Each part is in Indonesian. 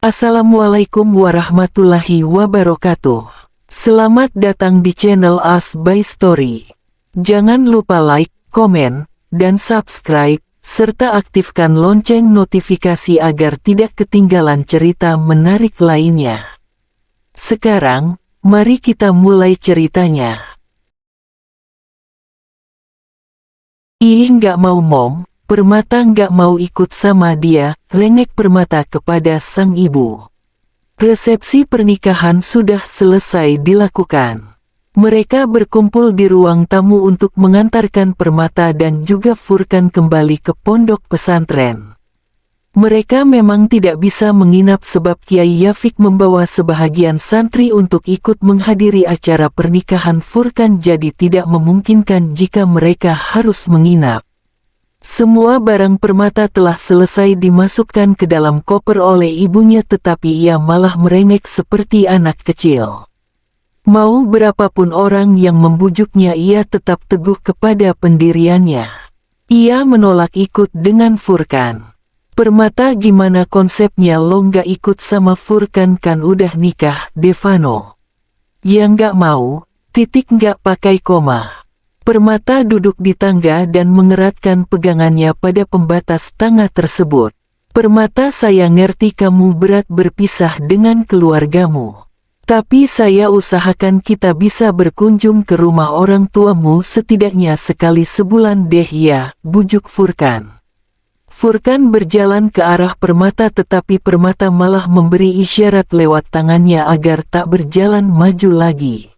Assalamualaikum warahmatullahi wabarakatuh. Selamat datang di channel As by Story. Jangan lupa like, komen, dan subscribe, serta aktifkan lonceng notifikasi agar tidak ketinggalan cerita menarik lainnya. Sekarang, mari kita mulai ceritanya. Ih, nggak mau mom. Permata nggak mau ikut sama dia, rengek Permata kepada sang ibu. Resepsi pernikahan sudah selesai dilakukan. Mereka berkumpul di ruang tamu untuk mengantarkan Permata dan juga Furkan kembali ke pondok pesantren. Mereka memang tidak bisa menginap sebab Kiai Yafik membawa sebahagian santri untuk ikut menghadiri acara pernikahan Furkan, jadi tidak memungkinkan jika mereka harus menginap. Semua barang Permata telah selesai dimasukkan ke dalam koper oleh ibunya, tetapi ia malah merengek seperti anak kecil. Mau berapapun orang yang membujuknya, ia tetap teguh kepada pendiriannya. Ia menolak ikut dengan Furkan. Permata, gimana konsepnya lo nggak ikut sama Furkan, kan udah nikah, Devano? Ya nggak mau, titik nggak pakai koma. Permata duduk di tangga dan mengeratkan pegangannya pada pembatas tangga tersebut. Permata, saya ngerti kamu berat berpisah dengan keluargamu. Tapi saya usahakan kita bisa berkunjung ke rumah orang tuamu setidaknya sekali sebulan deh ya, bujuk Furkan. Furkan berjalan ke arah Permata, tetapi Permata malah memberi isyarat lewat tangannya agar tak berjalan maju lagi.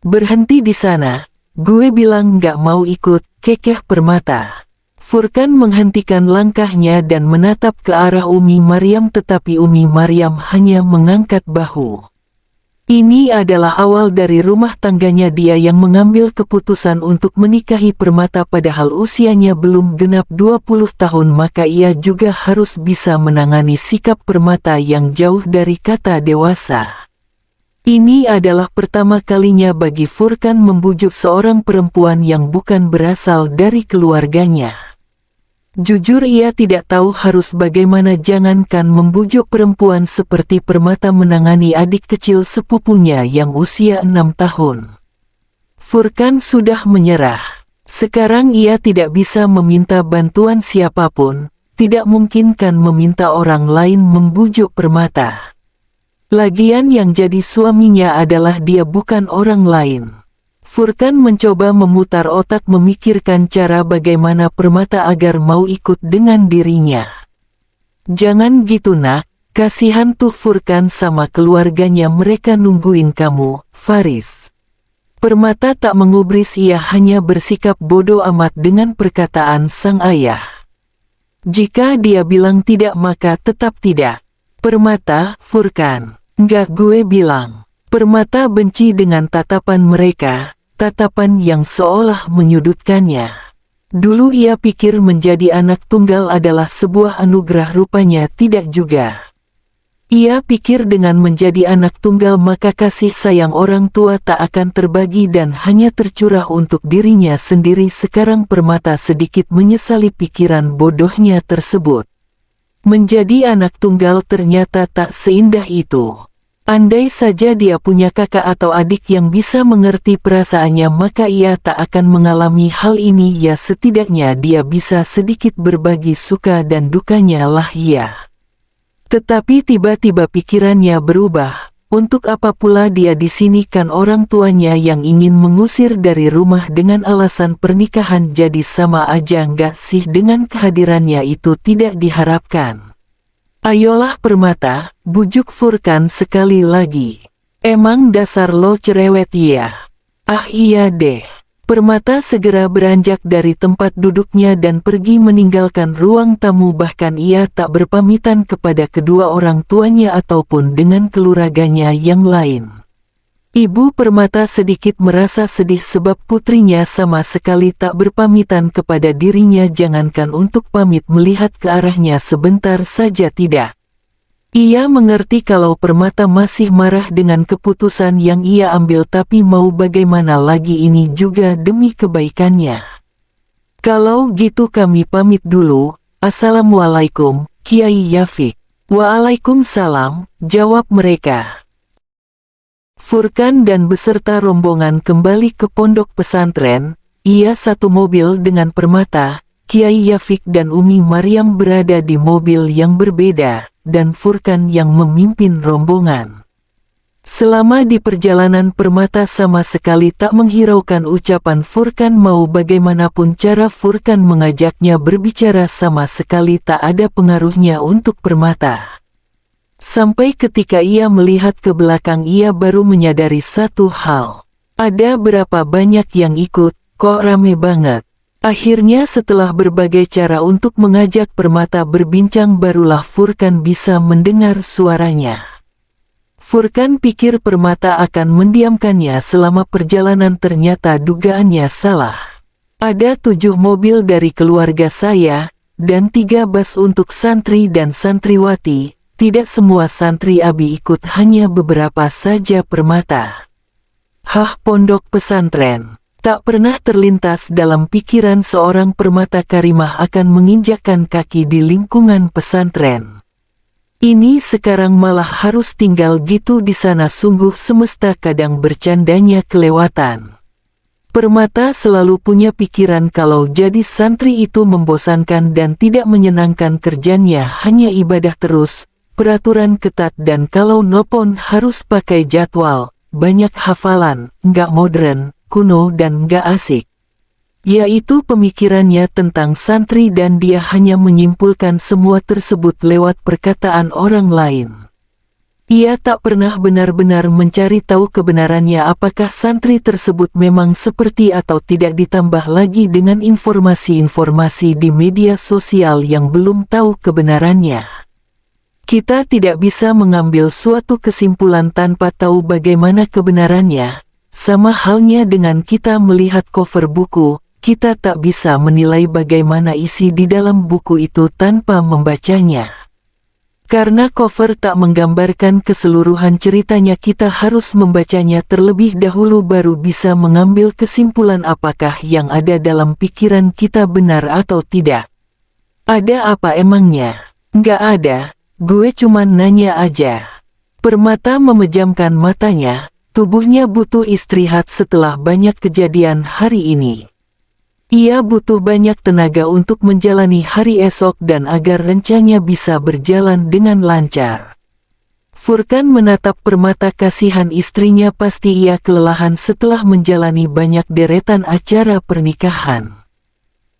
Berhenti di sana. Gue bilang nggak mau ikut, kekeh Permata. Furkan menghentikan langkahnya dan menatap ke arah Umi Maryam, tetapi Umi Maryam hanya mengangkat bahu. Ini adalah awal dari rumah tangganya dia yang mengambil keputusan untuk menikahi Permata padahal usianya belum genap 20 tahun, maka ia juga harus bisa menangani sikap Permata yang jauh dari kata dewasa. Ini adalah pertama kalinya bagi Furkan membujuk seorang perempuan yang bukan berasal dari keluarganya. Jujur ia tidak tahu harus bagaimana, jangankan membujuk perempuan seperti Permata menangani adik kecil sepupunya yang usia 6 tahun. Furkan sudah menyerah. Sekarang ia tidak bisa meminta bantuan siapapun, tidak mungkin kan meminta orang lain membujuk Permata. Lagian yang jadi suaminya adalah dia, bukan orang lain. Furkan mencoba memutar otak memikirkan cara bagaimana Permata agar mau ikut dengan dirinya. Jangan gitu nak, kasihan tuh Furkan sama keluarganya, mereka nungguin kamu, Faris. Permata tak mengubris, ia hanya bersikap bodoh amat dengan perkataan sang ayah. Jika dia bilang tidak maka tetap tidak. Permata, Furkan. Enggak, gue bilang. Permata benci dengan tatapan mereka, tatapan yang seolah menyudutkannya. Dulu ia pikir menjadi anak tunggal adalah sebuah anugerah, rupanya tidak juga. Ia pikir dengan menjadi anak tunggal maka kasih sayang orang tua tak akan terbagi dan hanya tercurah untuk dirinya sendiri. Sekarang Permata sedikit menyesali pikiran bodohnya tersebut. Menjadi anak tunggal ternyata tak seindah itu. Andai saja dia punya kakak atau adik yang bisa mengerti perasaannya, maka ia tak akan mengalami hal ini ya, setidaknya dia bisa sedikit berbagi suka dan dukanya lah ya. Tetapi tiba-tiba pikirannya berubah. Untuk apa pula dia di sini, kan orang tuanya yang ingin mengusir dari rumah dengan alasan pernikahan, jadi sama aja nggak sih dengan kehadirannya itu tidak diharapkan. Ayolah Permata, bujuk Furkan sekali lagi. Emang dasar lo cerewet ya? Ah iya deh. Permata segera beranjak dari tempat duduknya dan pergi meninggalkan ruang tamu, bahkan ia tak berpamitan kepada kedua orang tuanya ataupun dengan keluarganya yang lain. Ibu Permata sedikit merasa sedih sebab putrinya sama sekali tak berpamitan kepada dirinya, jangankan untuk pamit melihat ke arahnya sebentar saja tidak. Ia mengerti kalau Permata masih marah dengan keputusan yang ia ambil, tapi mau bagaimana lagi, ini juga demi kebaikannya. Kalau gitu kami pamit dulu. Assalamualaikum, Kiai Yafik. Waalaikumsalam, jawab mereka. Furkan dan beserta rombongan kembali ke pondok pesantren. Ia satu mobil dengan Permata, Kiai Yafik dan Umi Maryam berada di mobil yang berbeda, dan Furkan yang memimpin rombongan. Selama di perjalanan Permata sama sekali tak menghiraukan ucapan Furkan, mau bagaimanapun cara Furkan mengajaknya berbicara sama sekali tak ada pengaruhnya untuk Permata. Sampai ketika ia melihat ke belakang ia baru menyadari satu hal. Ada berapa banyak yang ikut, kok rame banget. Akhirnya setelah berbagai cara untuk mengajak Permata berbincang barulah Furkan bisa mendengar suaranya. Furkan pikir Permata akan mendiamkannya selama perjalanan, ternyata dugaannya salah. Ada 7 mobil dari keluarga saya, dan 3 bus untuk santri dan santriwati. Tidak semua santri Abi ikut, hanya beberapa saja Permata. Hah, pondok pesantren. Tak pernah terlintas dalam pikiran seorang Permata Karimah akan menginjakkan kaki di lingkungan pesantren. Ini sekarang malah harus tinggal gitu di sana, sungguh semesta kadang bercandanya kelewatan. Permata selalu punya pikiran kalau jadi santri itu membosankan dan tidak menyenangkan, kerjanya hanya ibadah terus, peraturan ketat, dan kalau nelpon harus pakai jadwal, banyak hafalan, nggak modern, kuno dan nggak asik. Yaitu pemikirannya tentang santri dan dia hanya menyimpulkan semua tersebut lewat perkataan orang lain. Ia tak pernah benar-benar mencari tahu kebenarannya apakah santri tersebut memang seperti atau tidak, ditambah lagi dengan informasi-informasi di media sosial yang belum tahu kebenarannya. Kita tidak bisa mengambil suatu kesimpulan tanpa tahu bagaimana kebenarannya. Sama halnya dengan kita melihat cover buku, kita tak bisa menilai bagaimana isi di dalam buku itu tanpa membacanya. Karena cover tak menggambarkan keseluruhan ceritanya, kita harus membacanya terlebih dahulu baru bisa mengambil kesimpulan apakah yang ada dalam pikiran kita benar atau tidak. Ada apa emangnya? Nggak ada, gue cuman nanya aja. Permata memejamkan matanya, tubuhnya butuh istirahat setelah banyak kejadian hari ini. Ia butuh banyak tenaga untuk menjalani hari esok dan agar rencananya bisa berjalan dengan lancar. Furkan menatap Permata, kasihan istrinya, pasti ia kelelahan setelah menjalani banyak deretan acara pernikahan.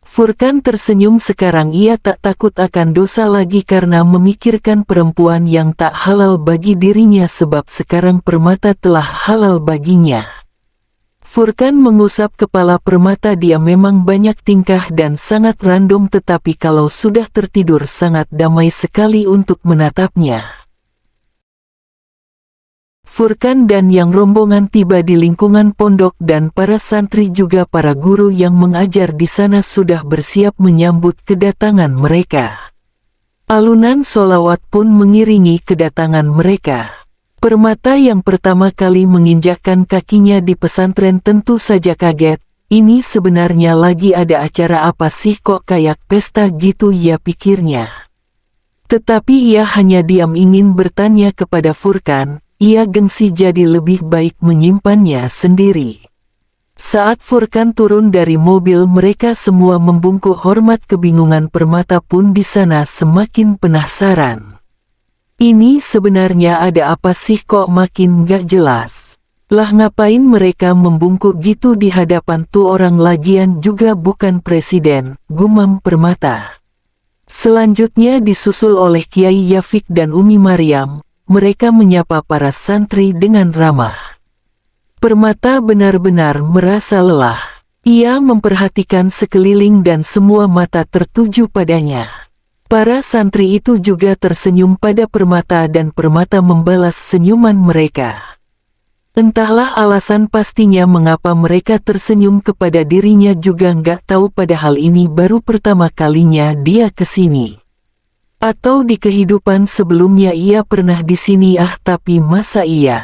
Furkan tersenyum, sekarang ia tak takut akan dosa lagi karena memikirkan perempuan yang tak halal bagi dirinya, sebab sekarang Permata telah halal baginya. Furkan mengusap kepala Permata, dia memang banyak tingkah dan sangat random, tetapi kalau sudah tertidur sangat damai sekali untuk menatapnya. Furkan dan yang rombongan tiba di lingkungan pondok dan para santri juga para guru yang mengajar di sana sudah bersiap menyambut kedatangan mereka. Alunan sholawat pun mengiringi kedatangan mereka. Permata yang pertama kali menginjakkan kakinya di pesantren tentu saja kaget. Ini sebenarnya lagi ada acara apa sih, kok kayak pesta gitu ya, pikirnya. Tetapi ia hanya diam, ingin bertanya kepada Furkan. Ia gengsi jadi lebih baik menyimpannya sendiri. Saat Furkan turun dari mobil, mereka semua membungkuk hormat. Kebingungan Permata pun di sana semakin penasaran. Ini sebenarnya ada apa sih, kok makin gak jelas. Lah ngapain mereka membungkuk gitu di hadapan tuh orang, lagian juga bukan presiden, gumam Permata. Selanjutnya disusul oleh Kiai Yafik dan Umi Maryam. Mereka menyapa para santri dengan ramah. Permata benar-benar merasa lelah. Ia memperhatikan sekeliling dan semua mata tertuju padanya. Para santri itu juga tersenyum pada Permata dan Permata membalas senyuman mereka. Entahlah alasan pastinya mengapa mereka tersenyum kepada dirinya juga nggak tahu, padahal ini baru pertama kalinya dia kesini. Atau di kehidupan sebelumnya ia pernah di sini, tapi masa iya?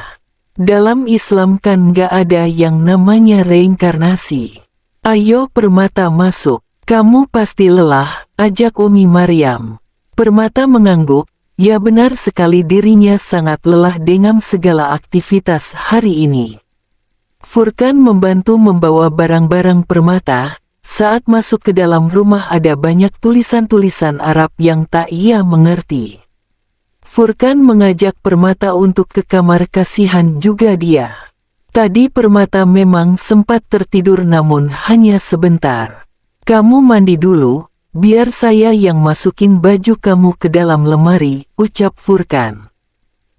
Dalam Islam kan nggak ada yang namanya reinkarnasi. Ayo Permata masuk, kamu pasti lelah, ajak Umi Maryam. Permata mengangguk, Ya benar sekali, dirinya sangat lelah dengan segala aktivitas hari ini. Furkan membantu membawa barang-barang Permata. Saat masuk ke dalam rumah ada banyak tulisan-tulisan Arab yang tak ia mengerti. Furkan mengajak Permata untuk ke kamar, kasihan juga dia. Tadi Permata memang sempat tertidur namun hanya sebentar. Kamu mandi dulu, biar saya yang masukin baju kamu ke dalam lemari, ucap Furkan.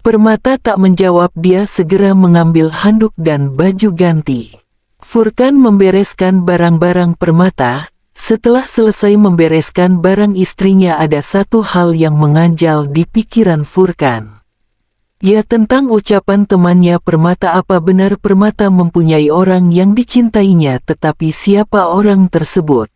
Permata tak menjawab, dia segera mengambil handuk dan baju ganti. Furkan membereskan barang-barang Permata. Setelah selesai membereskan barang istrinya, ada satu hal yang mengganjal di pikiran Furkan. Ya, tentang ucapan temannya Permata. Apa benar Permata mempunyai orang yang dicintainya, tetapi siapa orang tersebut?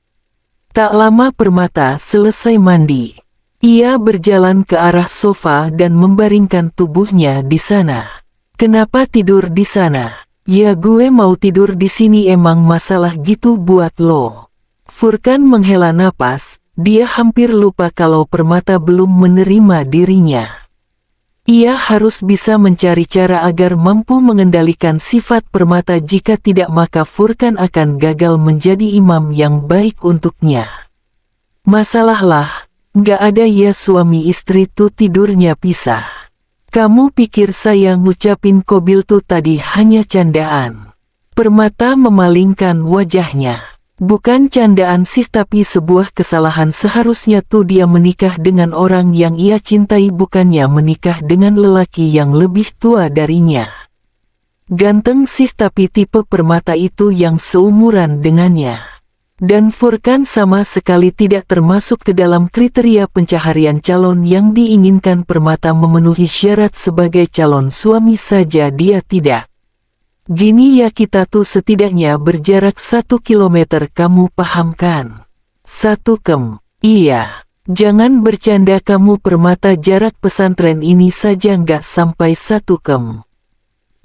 Tak lama Permata selesai mandi. Ia berjalan ke arah sofa dan membaringkan tubuhnya di sana. Kenapa tidur di sana? Ya, gue mau tidur di sini, emang masalah gitu buat lo. Furkan menghela napas, dia hampir lupa kalau Permata belum menerima dirinya. Ia harus bisa mencari cara agar mampu mengendalikan sifat Permata, jika tidak maka Furkan akan gagal menjadi imam yang baik untuknya. Masalahlah, nggak ada ya, suami istri tuh tidurnya pisah. Kamu pikir saya ngucapin kobil tuh tadi hanya candaan? Permata memalingkan wajahnya. Bukan candaan sih, tapi sebuah kesalahan. Seharusnya tuh dia menikah dengan orang yang ia cintai, bukannya menikah dengan lelaki yang lebih tua darinya. Ganteng sih, tapi tipe Permata itu yang seumuran dengannya. Dan Furkan sama sekali tidak termasuk ke dalam kriteria pencaharian calon yang diinginkan Permata. Memenuhi syarat sebagai calon suami saja dia tidak. Gini ya, kita tuh setidaknya berjarak 1 kilometer, kamu paham kan? 1 km. Iya. Jangan bercanda kamu Permata, jarak pesantren ini saja nggak sampai 1 km.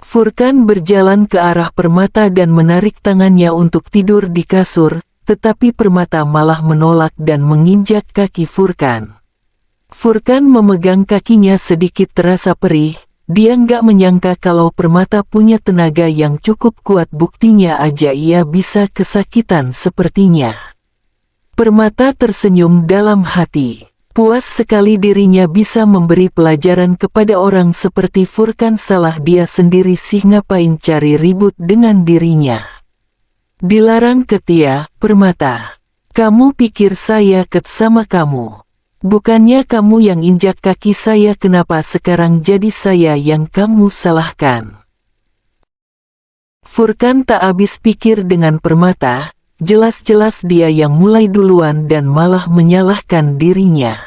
Furkan berjalan ke arah Permata dan menarik tangannya untuk tidur di kasur, tetapi Permata malah menolak dan menginjak kaki Furkan. Furkan memegang kakinya, sedikit terasa perih. Dia nggak menyangka kalau Permata punya tenaga yang cukup kuat, buktinya aja ia bisa kesakitan sepertinya. Permata tersenyum dalam hati. Puas sekali dirinya bisa memberi pelajaran kepada orang seperti Furkan. Salah dia sendiri sih, ngapain cari ribut dengan dirinya. Dilarang ketia, Permata. Kamu pikir saya ket sama kamu? Bukannya kamu yang injak kaki saya, kenapa sekarang jadi saya yang kamu salahkan? Furkan tak habis pikir dengan Permata, jelas-jelas dia yang mulai duluan dan malah menyalahkan dirinya.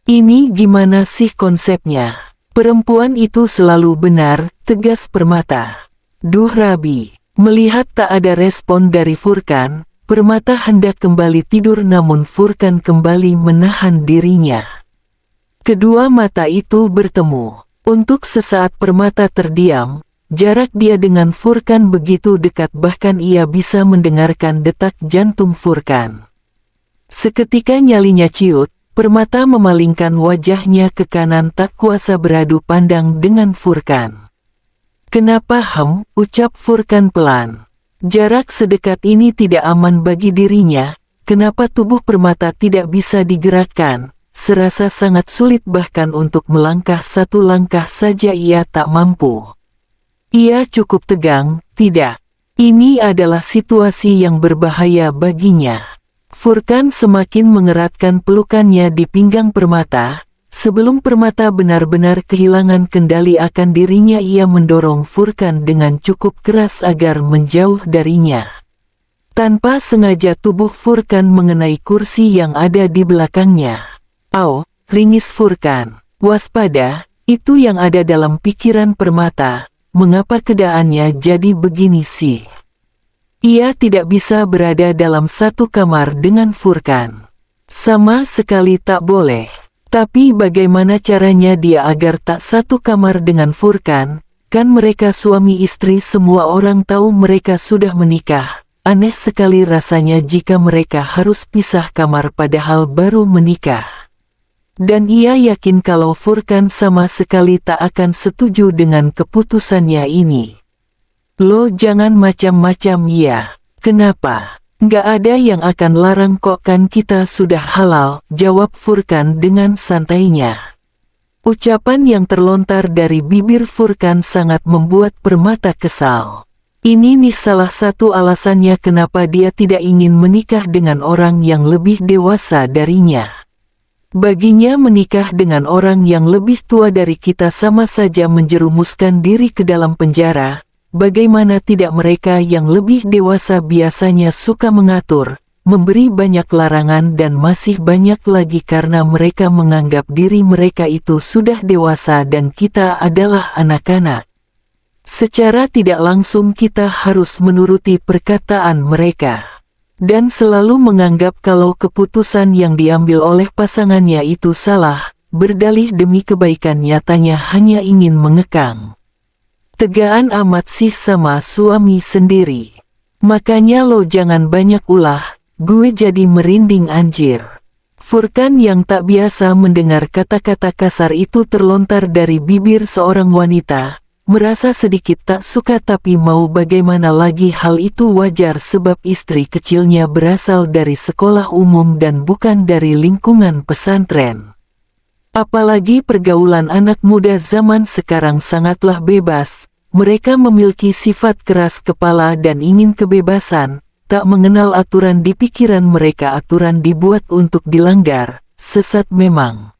Ini gimana sih konsepnya? Perempuan itu selalu benar, tegas Permata. Duh Rabi, melihat tak ada respon dari Furkan, Permata hendak kembali tidur namun Furkan kembali menahan dirinya. Kedua mata itu bertemu. Untuk sesaat Permata terdiam, jarak dia dengan Furkan begitu dekat bahkan ia bisa mendengarkan detak jantung Furkan. Seketika nyalinya ciut, Permata memalingkan wajahnya ke kanan tak kuasa beradu pandang dengan Furkan. Kenapa ucap Furkan pelan. Jarak sedekat ini tidak aman bagi dirinya, kenapa tubuh Permata tidak bisa digerakkan, serasa sangat sulit bahkan untuk melangkah 1 langkah saja ia tak mampu. Ia cukup tegang, tidak. Ini adalah situasi yang berbahaya baginya. Furkan semakin mengeratkan pelukannya di pinggang Permata. Sebelum Permata benar-benar kehilangan kendali akan dirinya, ia mendorong Furkan dengan cukup keras agar menjauh darinya. Tanpa sengaja tubuh Furkan mengenai kursi yang ada di belakangnya. "Au!" ringis Furkan. "Waspada!" Itu yang ada dalam pikiran Permata. Mengapa keadaannya jadi begini sih? Ia tidak bisa berada dalam satu kamar dengan Furkan. Sama sekali tak boleh. Tapi bagaimana caranya dia agar tak satu kamar dengan Furkan? Kan mereka suami istri, semua orang tahu mereka sudah menikah. Aneh sekali rasanya jika mereka harus pisah kamar padahal baru menikah. Dan ia yakin kalau Furkan sama sekali tak akan setuju dengan keputusannya ini. Lo jangan macam-macam ya. Kenapa? Nggak ada yang akan larang kok, kan kita sudah halal, jawab Furkan dengan santainya. Ucapan yang terlontar dari bibir Furkan sangat membuat Permata kesal. Ini nih salah satu alasannya kenapa dia tidak ingin menikah dengan orang yang lebih dewasa darinya. Baginya menikah dengan orang yang lebih tua dari kita sama saja menjerumuskan diri ke dalam penjara. Bagaimana tidak, mereka yang lebih dewasa biasanya suka mengatur, memberi banyak larangan dan masih banyak lagi karena mereka menganggap diri mereka itu sudah dewasa dan kita adalah anak-anak. Secara tidak langsung kita harus menuruti perkataan mereka. Dan selalu menganggap kalau keputusan yang diambil oleh pasangannya itu salah, berdalih demi kebaikan, nyatanya hanya ingin mengekang. Tegaan amat sih sama suami sendiri. Makanya lo jangan banyak ulah, gue jadi merinding anjir. Furkan yang tak biasa mendengar kata-kata kasar itu terlontar dari bibir seorang wanita, merasa sedikit tak suka, tapi mau bagaimana lagi, hal itu wajar sebab istri kecilnya berasal dari sekolah umum dan bukan dari lingkungan pesantren. Apalagi pergaulan anak muda zaman sekarang sangatlah bebas, mereka memiliki sifat keras kepala dan ingin kebebasan, tak mengenal aturan di pikiran mereka, aturan dibuat untuk dilanggar, sesat memang.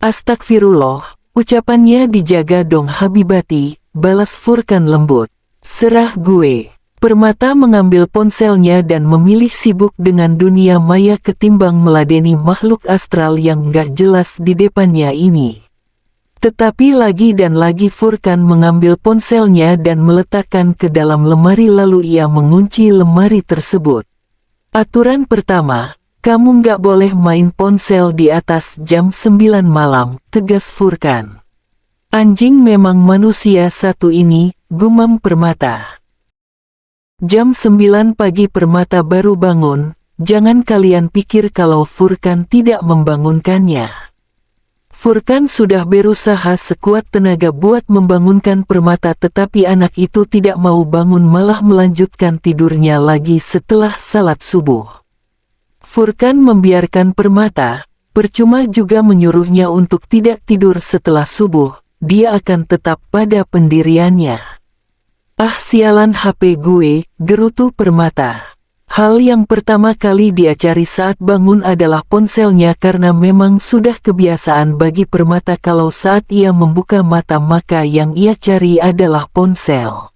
Astagfirullah. Ucapannya dijaga dong Habibati, balas Furkan lembut. Serah gue. Permata mengambil ponselnya dan memilih sibuk dengan dunia maya ketimbang meladeni makhluk astral yang gak jelas di depannya ini. Tetapi lagi dan lagi Furkan mengambil ponselnya dan meletakkan ke dalam lemari, lalu ia mengunci lemari tersebut. Aturan pertama, kamu nggak boleh main ponsel di atas jam 9 malam, tegas Furkan. Anjing memang manusia satu ini, gumam Permata. Jam 9 pagi Permata baru bangun, jangan kalian pikir kalau Furkan tidak membangunkannya. Furkan sudah berusaha sekuat tenaga buat membangunkan Permata, tetapi anak itu tidak mau bangun, malah melanjutkan tidurnya lagi setelah salat subuh. Furkan membiarkan Permata, percuma juga menyuruhnya untuk tidak tidur setelah subuh, dia akan tetap pada pendiriannya. Ah sialan HP gue, gerutu Permata. Hal yang pertama kali dia cari saat bangun adalah ponselnya karena memang sudah kebiasaan bagi Permata kalau saat ia membuka mata maka yang ia cari adalah ponsel.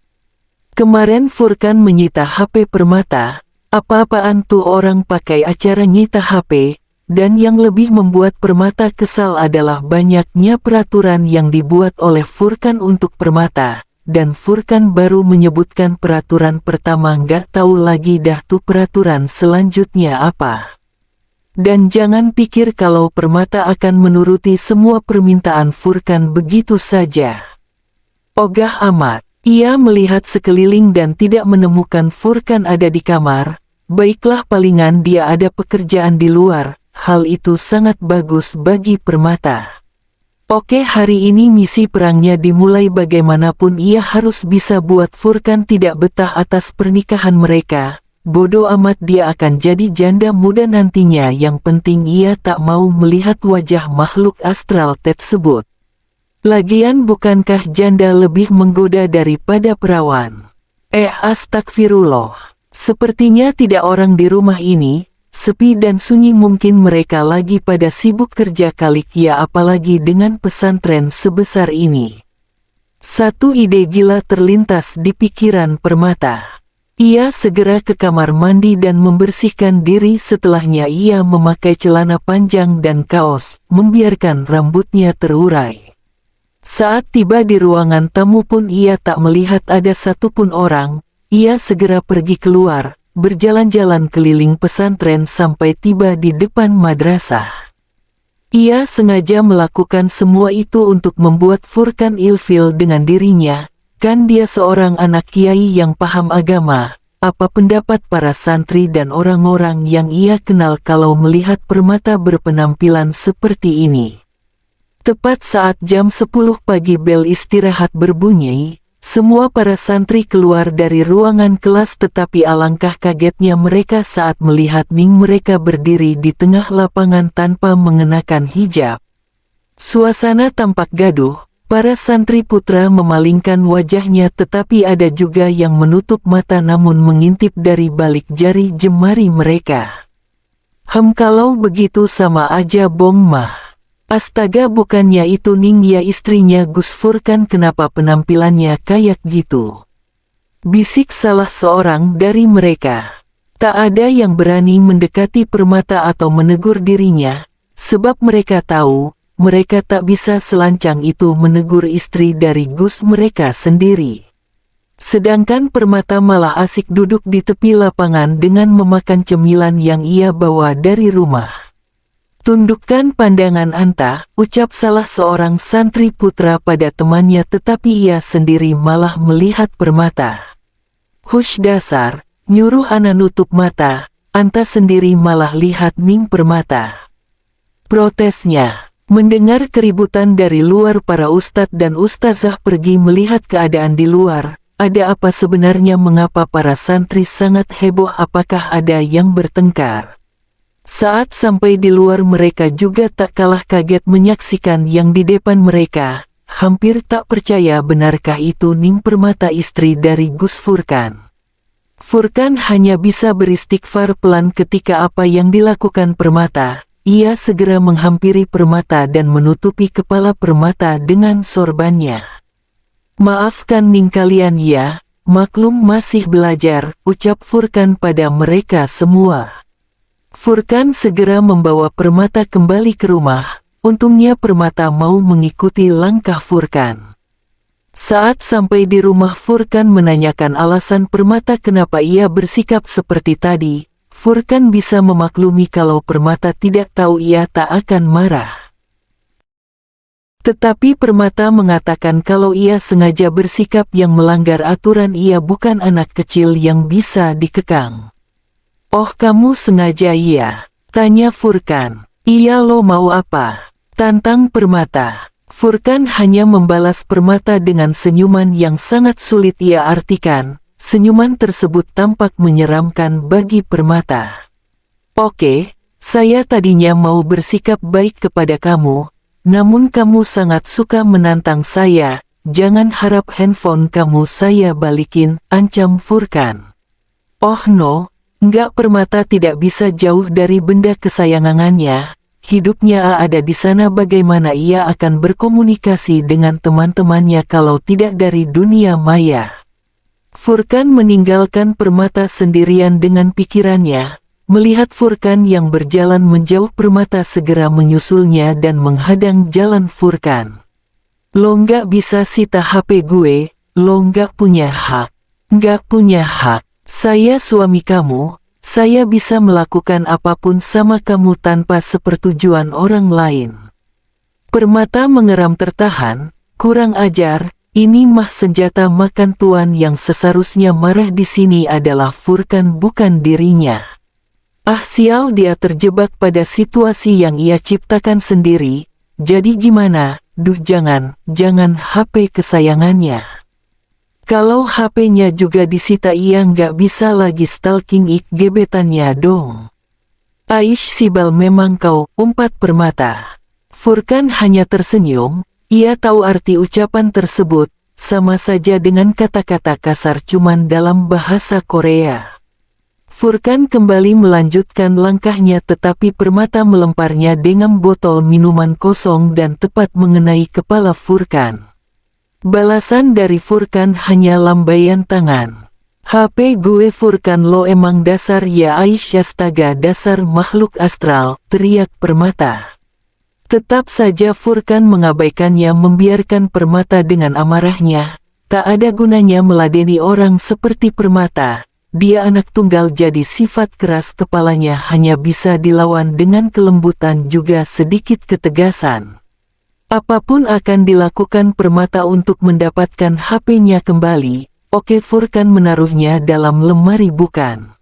Kemarin Furkan menyita HP Permata. Apa-apaan tuh orang pakai acara nyita HP, dan yang lebih membuat Permata kesal adalah banyaknya peraturan yang dibuat oleh Furkan untuk Permata, dan Furkan baru menyebutkan peraturan pertama, nggak tahu lagi dah tuh peraturan selanjutnya apa. Dan jangan pikir kalau Permata akan menuruti semua permintaan Furkan begitu saja. Ogah amat. Ia melihat sekeliling dan tidak menemukan Furkan ada di kamar. Baiklah, palingan dia ada pekerjaan di luar. Hal itu sangat bagus bagi Permata. Oke, hari ini misi perangnya dimulai. Bagaimanapun ia harus bisa buat Furkan tidak betah atas pernikahan mereka. Bodoh amat, dia akan jadi janda muda nantinya. Yang penting ia tak mau melihat wajah makhluk astral tersebut. Lagian bukankah janda lebih menggoda daripada perawan? Astagfirullah. Sepertinya tidak orang di rumah ini, sepi dan sunyi, mungkin mereka lagi pada sibuk kerja kali ya, apalagi dengan pesantren sebesar ini. Satu ide gila terlintas di pikiran Permata. Ia segera ke kamar mandi dan membersihkan diri, setelahnya ia memakai celana panjang dan kaos, membiarkan rambutnya terurai. Saat tiba di ruangan tamu pun ia tak melihat ada satupun orang. Ia segera pergi keluar, berjalan-jalan keliling pesantren sampai tiba di depan madrasah. Ia sengaja melakukan semua itu untuk membuat Furkan ilfil dengan dirinya, kan dia seorang anak kiai yang paham agama, apa pendapat para santri dan orang-orang yang ia kenal kalau melihat Permata berpenampilan seperti ini. Tepat saat jam 10 pagi bel istirahat berbunyi, semua para santri keluar dari ruangan kelas, tetapi alangkah kagetnya mereka saat melihat Ning mereka berdiri di tengah lapangan tanpa mengenakan hijab. Suasana tampak gaduh. Para santri putra memalingkan wajahnya, tetapi ada juga yang menutup mata namun mengintip dari balik jari jemari mereka. Kalau begitu sama aja bong mah. Astaga, bukannya itu Ning ya istrinya Gus Furkan, kenapa penampilannya kayak gitu? Bisik salah seorang dari mereka. Tak ada yang berani mendekati Permata atau menegur dirinya, sebab mereka tahu, mereka tak bisa selancang itu menegur istri dari Gus mereka sendiri. Sedangkan Permata malah asik duduk di tepi lapangan dengan memakan cemilan yang ia bawa dari rumah. Tundukkan pandangan anta, ucap salah seorang santri putra pada temannya, tetapi ia sendiri malah melihat Permata. Hush dasar, nyuruh ana nutup mata, anta sendiri malah lihat Ning Permata. Protesnya. Mendengar keributan dari luar, para ustadz dan ustazah pergi melihat keadaan di luar. Ada apa sebenarnya, mengapa para santri sangat heboh, apakah ada yang bertengkar? Saat sampai di luar mereka juga tak kalah kaget menyaksikan yang di depan mereka. Hampir tak percaya, benarkah itu Ning Permata istri dari Gus Furkan? Furkan hanya bisa beristighfar pelan ketika apa yang dilakukan Permata. Ia segera menghampiri Permata dan menutupi kepala Permata dengan sorbannya. Maafkan Ning kalian ya, maklum masih belajar, ucap Furkan pada mereka semua. Furkan segera membawa Permata kembali ke rumah. Untungnya Permata mau mengikuti langkah Furkan. Saat sampai di rumah, Furkan menanyakan alasan Permata kenapa ia bersikap seperti tadi. Furkan bisa memaklumi kalau Permata tidak tahu, ia tak akan marah. Tetapi Permata mengatakan kalau ia sengaja bersikap yang melanggar aturan, ia bukan anak kecil yang bisa dikekang. Oh, kamu sengaja ya? Tanya Furkan. Iya, lo mau apa? Tantang Permata. Furkan hanya membalas Permata dengan senyuman yang sangat sulit ia artikan. Senyuman tersebut tampak menyeramkan bagi Permata. Oke, saya tadinya mau bersikap baik kepada kamu, namun kamu sangat suka menantang saya, jangan harap handphone kamu saya balikin, ancam Furkan. Oh no, enggak, Permata tidak bisa jauh dari benda kesayangannya, hidupnya ada di sana, bagaimana ia akan berkomunikasi dengan teman-temannya kalau tidak dari dunia maya? Furkan meninggalkan Permata sendirian dengan pikirannya. Melihat Furkan yang berjalan menjauh, Permata segera menyusulnya dan menghadang jalan Furkan. Lo nggak bisa sita HP gue, lo nggak punya hak. Nggak punya hak. Saya suami kamu, saya bisa melakukan apapun sama kamu tanpa sepersetujuan orang lain. Permata mengeram tertahan, kurang ajar. Ini mah senjata makan tuan, yang seharusnya marah di sini adalah Furkan bukan dirinya. Ah sial, dia terjebak pada situasi yang ia ciptakan sendiri. Jadi gimana? Duh, jangan HP kesayangannya. Kalau HP-nya juga disita, ia nggak bisa lagi stalking gebetannya dong. Aish sibal memang kau, umpat Permata. Furkan hanya tersenyum. Ia tahu arti ucapan tersebut, sama saja dengan kata-kata kasar cuman dalam bahasa Korea. Furkan kembali melanjutkan langkahnya, tetapi Permata melemparnya dengan botol minuman kosong dan tepat mengenai kepala Furkan. Balasan dari Furkan hanya lambaian tangan. HP gue Furkan, lo emang dasar ya Aish, astaga dasar makhluk astral, teriak Permata. Tetap saja Furkan mengabaikannya, membiarkan Permata dengan amarahnya. Tak ada gunanya meladeni orang seperti Permata. Dia anak tunggal, jadi sifat keras kepalanya hanya bisa dilawan dengan kelembutan juga sedikit ketegasan. Apapun akan dilakukan Permata untuk mendapatkan HP-nya kembali. Oke, Furkan menaruhnya dalam lemari bukan?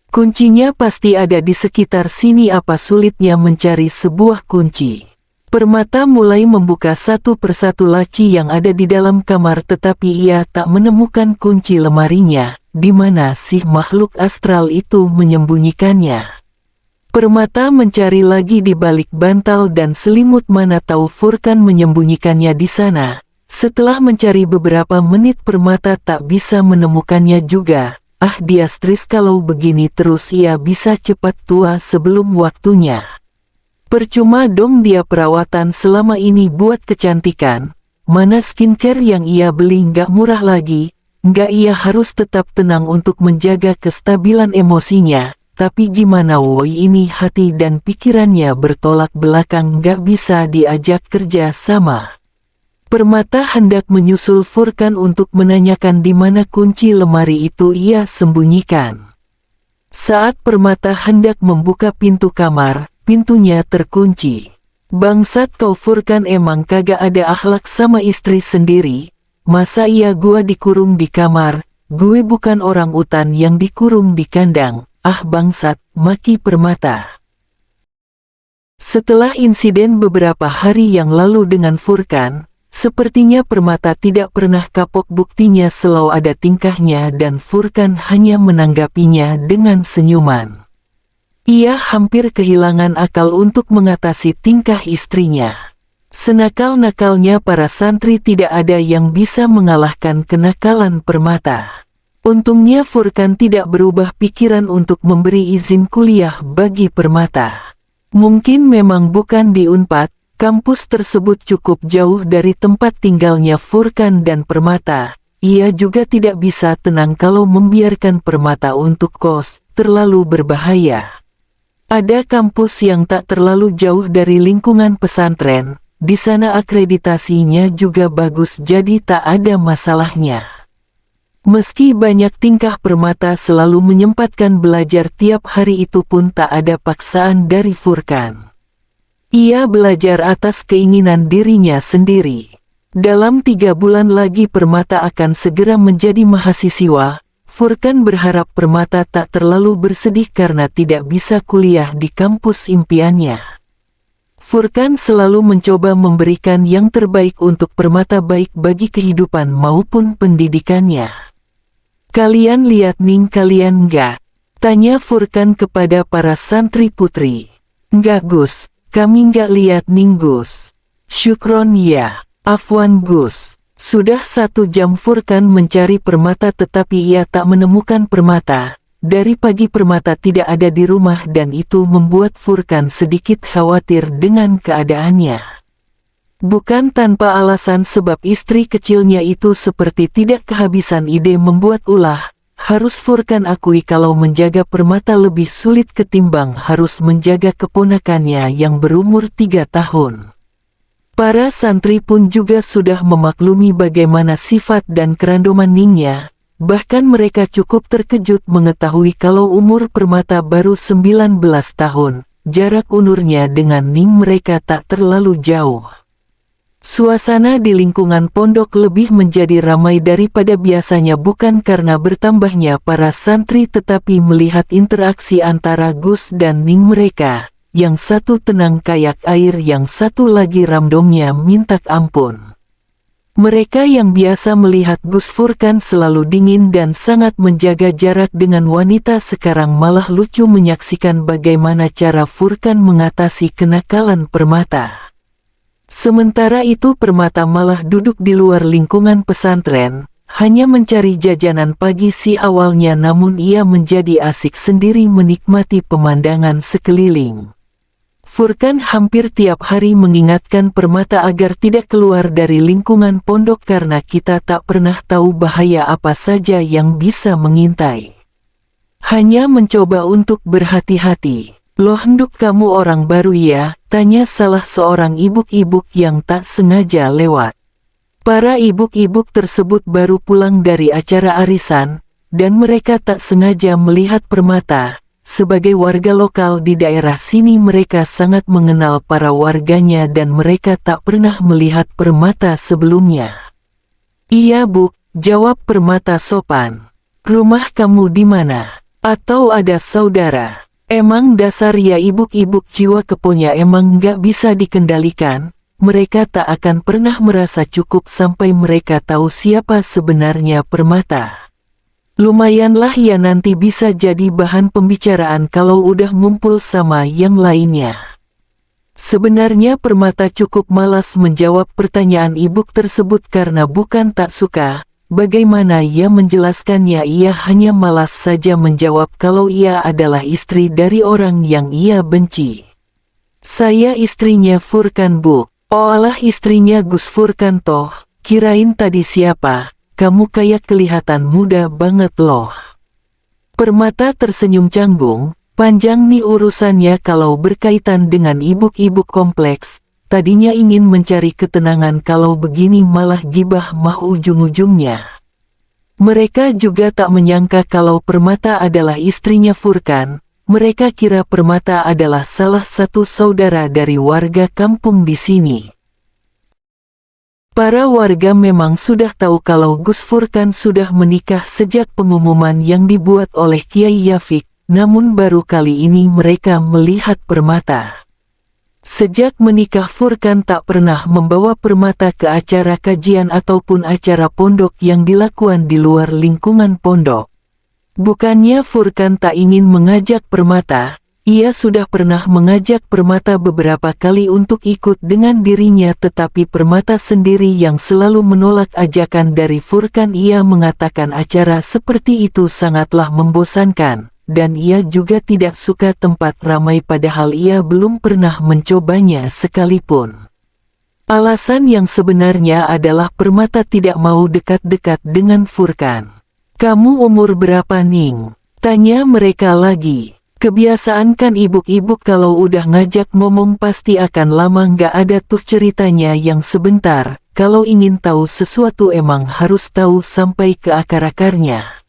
Kuncinya pasti ada di sekitar sini. Apa sulitnya mencari sebuah kunci? Permata mulai membuka satu persatu laci yang ada di dalam kamar, tetapi ia tak menemukan kunci lemarinya. Di mana sih makhluk astral itu menyembunyikannya? Permata mencari lagi di balik bantal dan selimut, mana tahu Furkan menyembunyikannya di sana. Setelah mencari beberapa menit, Permata tak bisa menemukannya juga. Dia stres, kalau begini terus ia bisa cepat tua sebelum waktunya. Percuma dong dia perawatan selama ini buat kecantikan. Mana skincare yang ia beli nggak murah lagi. Nggak, ia harus tetap tenang untuk menjaga kestabilan emosinya. Tapi gimana woi, ini hati dan pikirannya bertolak belakang, nggak bisa diajak kerja sama. Permata hendak menyusul Furkan untuk menanyakan di mana kunci lemari itu ia sembunyikan. Saat Permata hendak membuka pintu kamar, pintunya terkunci. Bangsat kau Furkan, emang kagak ada akhlak sama istri sendiri. Masa iya gua dikurung di kamar? Gue bukan orang utan yang dikurung di kandang. Bangsat, maki Permata. Setelah insiden beberapa hari yang lalu dengan Furkan, sepertinya Permata tidak pernah kapok, buktinya selalu ada tingkahnya dan Furkan hanya menanggapinya dengan senyuman. Ia hampir kehilangan akal untuk mengatasi tingkah istrinya. Senakal-nakalnya para santri tidak ada yang bisa mengalahkan kenakalan Permata. Untungnya Furkan tidak berubah pikiran untuk memberi izin kuliah bagi Permata. Mungkin memang bukan di Unpad. Kampus tersebut cukup jauh dari tempat tinggalnya Furkan dan Permata. Ia juga tidak bisa tenang kalau membiarkan Permata untuk kos, terlalu berbahaya. Ada kampus yang tak terlalu jauh dari lingkungan pesantren, di sana akreditasinya juga bagus, jadi tak ada masalahnya. Meski banyak tingkah Permata selalu menyempatkan belajar tiap hari, itu pun tak ada paksaan dari Furkan. Ia belajar atas keinginan dirinya sendiri. Dalam 3 bulan lagi Permata akan segera menjadi mahasiswa. Furkan berharap Permata tak terlalu bersedih karena tidak bisa kuliah di kampus impiannya. Furkan selalu mencoba memberikan yang terbaik untuk Permata, baik bagi kehidupan maupun pendidikannya. Kalian lihat nih, kalian nggak? Tanya Furkan kepada para santri putri. Nggak Gus. Kami nggak lihat nih Gus. Syukron ya, afwan Gus. Sudah 1 jam Furkan mencari Permata tetapi ia tak menemukan Permata. Dari pagi Permata tidak ada di rumah dan itu membuat Furkan sedikit khawatir dengan keadaannya. Bukan tanpa alasan, sebab istri kecilnya itu seperti tidak kehabisan ide membuat ulah. Harus Furkan akui kalau menjaga Permata lebih sulit ketimbang harus menjaga keponakannya yang berumur 3 tahun. Para santri pun juga sudah memaklumi bagaimana sifat dan kerandoman Ningnya, bahkan mereka cukup terkejut mengetahui kalau umur Permata baru 19 tahun, jarak umurnya dengan Ning mereka tak terlalu jauh. Suasana di lingkungan pondok lebih menjadi ramai daripada biasanya, bukan karena bertambahnya para santri tetapi melihat interaksi antara Gus dan Ning mereka. Yang satu tenang kayak air, yang satu lagi ramdomnya minta ampun. Mereka yang biasa melihat Gus Furkan selalu dingin dan sangat menjaga jarak dengan wanita, sekarang malah lucu menyaksikan bagaimana cara Furkan mengatasi kenakalan Permata. Sementara itu Permata malah duduk di luar lingkungan pesantren, hanya mencari jajanan pagi si awalnya, namun ia menjadi asik sendiri menikmati pemandangan sekeliling. Furkan hampir tiap hari mengingatkan Permata agar tidak keluar dari lingkungan pondok karena kita tak pernah tahu bahaya apa saja yang bisa mengintai. Hanya mencoba untuk berhati-hati. Loh, Nduk, kamu orang baru ya? Tanya salah seorang ibuk-ibuk yang tak sengaja lewat. Para ibuk-ibuk tersebut baru pulang dari acara arisan, dan mereka tak sengaja melihat Permata. Sebagai warga lokal di daerah sini mereka sangat mengenal para warganya dan mereka tak pernah melihat Permata sebelumnya. Iya Buk, Jawab Permata sopan. Rumah kamu di mana? Atau ada saudara? Emang dasar ya ibuk-ibuk jiwa keponya emang nggak bisa dikendalikan. Mereka tak akan pernah merasa cukup sampai mereka tahu siapa sebenarnya Permata. Lumayanlah ya nanti bisa jadi bahan pembicaraan kalau udah ngumpul sama yang lainnya. Sebenarnya Permata cukup malas menjawab pertanyaan ibuk tersebut karena bukan tak suka. Bagaimana ia menjelaskannya, ia hanya malas saja menjawab kalau ia adalah istri dari orang yang ia benci. Saya istrinya Furkan Bu. Oh alah istrinya Gus Furkan toh, kirain tadi siapa, kamu kayak kelihatan muda banget loh. Permata tersenyum canggung. Panjang nih urusannya kalau berkaitan dengan ibuk-ibuk kompleks, tadinya ingin mencari ketenangan kalau begini malah gibah mah ujung-ujungnya. Mereka juga tak menyangka kalau Permata adalah istrinya Furkan, mereka kira Permata adalah salah satu saudara dari warga kampung di sini. Para warga memang sudah tahu kalau Gus Furkan sudah menikah sejak pengumuman yang dibuat oleh Kiai Yafik. Namun baru kali ini mereka melihat Permata. Sejak menikah Furkan tak pernah membawa Permata ke acara kajian ataupun acara pondok yang dilakukan di luar lingkungan pondok. Bukannya Furkan tak ingin mengajak Permata, ia sudah pernah mengajak Permata beberapa kali untuk ikut dengan dirinya, tetapi Permata sendiri yang selalu menolak ajakan dari Furkan. Ia mengatakan acara seperti itu sangatlah membosankan. Dan ia juga tidak suka tempat ramai padahal ia belum pernah mencobanya sekalipun. Alasan yang sebenarnya adalah Permata tidak mau dekat-dekat dengan Furkan. Kamu umur berapa Ning? Tanya mereka lagi. Kebiasaan kan ibuk-ibuk kalau udah ngajak ngomong pasti akan lama nggak ada tuh ceritanya yang sebentar. Kalau ingin tahu sesuatu emang harus tahu sampai ke akar-akarnya.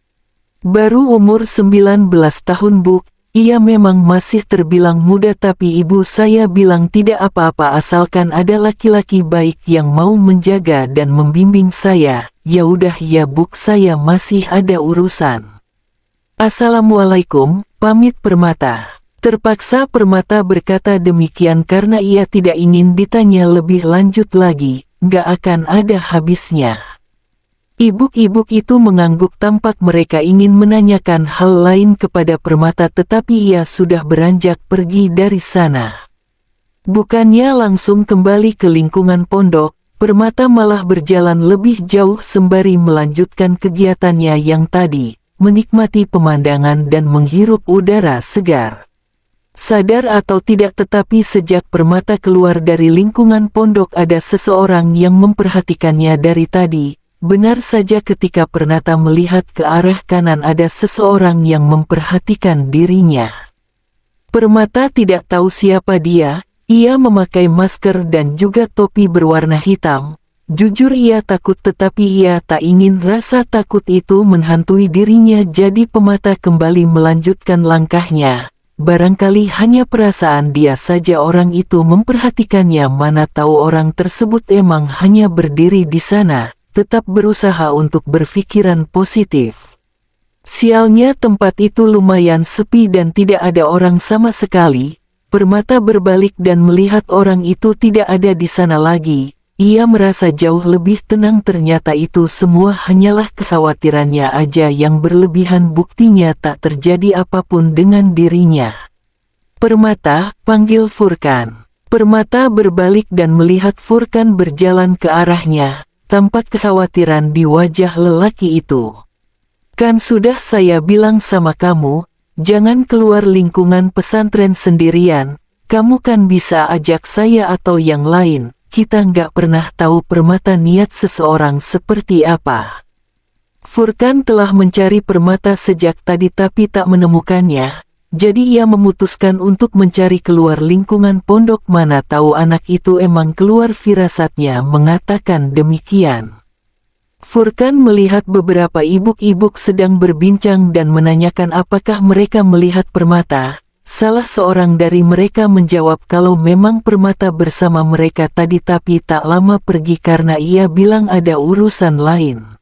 Baru umur 19 tahun Bu, ia memang masih terbilang muda tapi ibu saya bilang tidak apa-apa asalkan ada laki-laki baik yang mau menjaga dan membimbing saya. Ya udah ya Bu, saya masih ada urusan. Assalamualaikum, pamit Permata. Terpaksa Permata berkata demikian karena ia tidak ingin ditanya lebih lanjut lagi, nggak akan ada habisnya. Ibuk-ibuk itu mengangguk, tampak mereka ingin menanyakan hal lain kepada Permata tetapi ia sudah beranjak pergi dari sana. Bukannya langsung kembali ke lingkungan pondok, Permata malah berjalan lebih jauh sembari melanjutkan kegiatannya yang tadi, menikmati pemandangan dan menghirup udara segar. Sadar atau tidak tetapi sejak Permata keluar dari lingkungan pondok ada seseorang yang memperhatikannya dari tadi. Benar saja ketika Permata melihat ke arah kanan ada seseorang yang memperhatikan dirinya. Permata tidak tahu siapa dia, ia memakai masker dan juga topi berwarna hitam. Jujur ia takut tetapi ia tak ingin rasa takut itu menghantui dirinya, jadi Permata kembali melanjutkan langkahnya. Barangkali hanya perasaan dia saja orang itu memperhatikannya, mana tahu orang tersebut emang hanya berdiri di sana. Tetap berusaha untuk berpikiran positif. Sialnya tempat itu lumayan sepi dan tidak ada orang sama sekali. Permata berbalik dan melihat orang itu tidak ada di sana lagi. Ia merasa jauh lebih tenang, ternyata itu semua hanyalah kekhawatirannya aja yang berlebihan, buktinya tak terjadi apapun dengan dirinya. Permata, panggil Furkan. Permata berbalik dan melihat Furkan berjalan ke arahnya. Tampak kekhawatiran di wajah lelaki itu. Kan sudah saya bilang sama kamu, jangan keluar lingkungan pesantren sendirian, kamu kan bisa ajak saya atau yang lain, kita nggak pernah tahu Permata niat seseorang seperti apa. Furkan telah mencari Permata sejak tadi tapi tak menemukannya. Jadi ia memutuskan untuk mencari keluar lingkungan pondok, mana tahu anak itu emang keluar, firasatnya mengatakan demikian. Furkan melihat beberapa ibuk-ibuk sedang berbincang dan menanyakan apakah mereka melihat Permata. Salah seorang dari mereka menjawab kalau memang Permata bersama mereka tadi tapi tak lama pergi karena ia bilang ada urusan lain.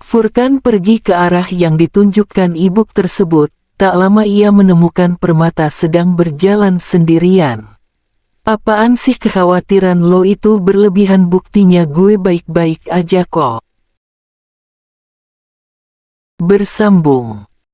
Furkan pergi ke arah yang ditunjukkan ibu tersebut. Tak lama ia menemukan Permata sedang berjalan sendirian. Apaan sih kekhawatiran lo itu berlebihan, buktinya gue baik-baik aja kok. Bersambung.